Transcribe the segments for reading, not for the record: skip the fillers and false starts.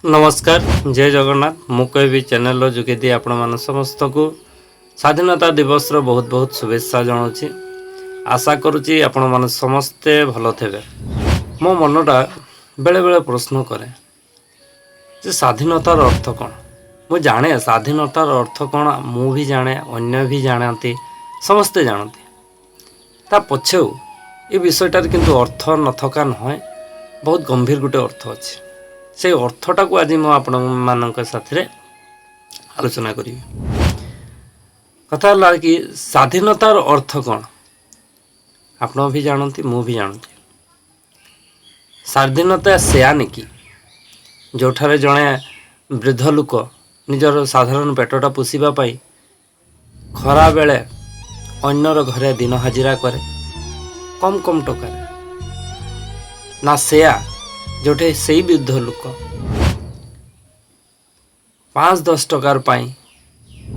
नमस्कार जय जगन्नाथ मु कहबी चैनल जोगे आपण मान समस्त को स्वाधीनता दिवस रो बहुत बहुत शुभेच्छा जनाऊँगी। आशा करुच्ची आपण मान समस्ते भल थे। मो मनटा बेले बेले प्रश्न करे जे स्वाधीनतार अर्थ कौन। मु जाने स्वाधीनतार अर्थ कौन, मु भी जाने, अन्य भी जानती, समस्ते जानती। ता पछे ये विषयटार किंतु अर्थ नथका नए, बहुत गंभीर गोटे अर्थ अच्छे। से अर्थटा को आज मुझे आपण मान साथी आलोचना करी। कथा है कि स्वाधीनतार अर्थ कौन आप भी जानती, मु भी जानती। स्वाधीनता सेया निकी जो जड़े वृद्ध लोक निजर साधारण पेटटा पोषापी खरा बेले अन्यर घरे दिन हाजिरा करे कम कम टकर ना सेया जोटे से वृद्ध लोक 5-10 टकार पाई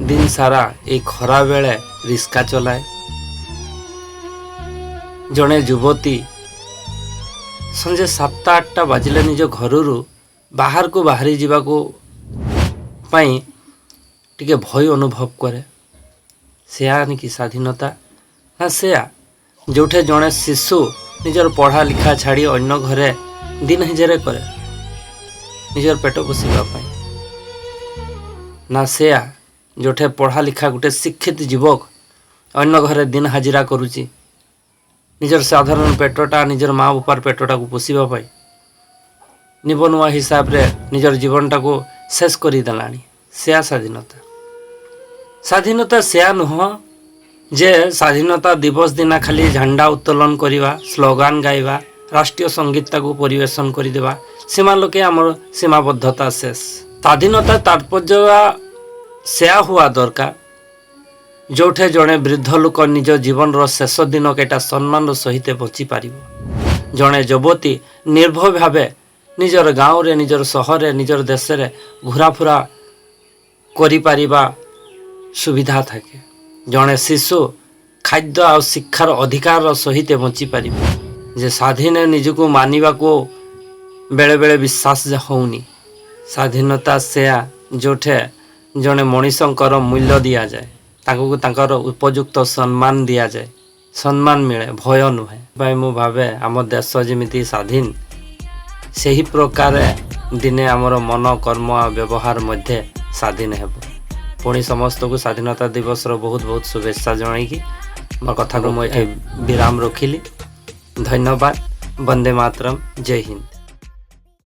दिन सारा एक खरा बेले रिक्शा चलाए। जड़े युवती संजे 7-8टा बाजिले निज घर बाहर को बाहरी जावाको पाई टिके भय अनुभव करे। सेया नहीं कि स्वाधीनता ना सेया जोठे जड़े शिशु निजर पढ़ा लिखा छाड़ी अन्य घरे दिन हजारे करे निजर पेट पोषापी ना सेया जोठे पढ़ा लिखा गोटे शिक्षित युवक अन्य घरे दिन हाजिरा करुची निजर साधारण पेटटा निजर माँ बापार पेटटा को पोषापी निबनुआ हिसाब रे निजर जीवनटा को शेष कर देलानी। सेया स्वाधीनता। स्वाधीनता सेया नुह जे स्वाधीनता दिवस दिन खाली झंडा उत्तोलन करवा, स्लोगान गाइबा, राष्ट्रीय संगीत को परिवेशन करदेवा, सीमा लोके आमर सीमाबद्धता शेष। स्वाधीनता तात्पर्य सेया हुआ दरकार जोठे जड़े वृद्ध लोक निज जीवन रो शेष दिन केटा सम्मान सहित बची पारिबो। जड़े युवती निर्भय भावे निजर गाँव रे, निजर सहर रे, निजर देश रे घुराफुरा करि पारिबा सुविधा थाके। जड़े शिशु खाद्य और शिक्षार अधिकार सहित बची पारिबो। जे स्वाधीन निजको मानिबा को बेले बेले विश्वास होउनी। स्वाधीनता सेया जोठे जड़े मनीषंकर मूल्य दि जाए, ताको तांकर उपयुक्त सम्मान दि जाए, सम्मान मिले, भय नुहे। भाई मु भावे आम देश जमिति स्वाधीन से ही प्रकार दिने आमर मन कर्म व्यवहार मध्य स्वाधीन हेब। पुणी समस्त को स्वाधीनता दिवस बहुत बहुत शुभेच्छा जनाई मोर कथा को मुझे विराम रखिली। धन्यवाद। वंदे मातरम। जय हिंद।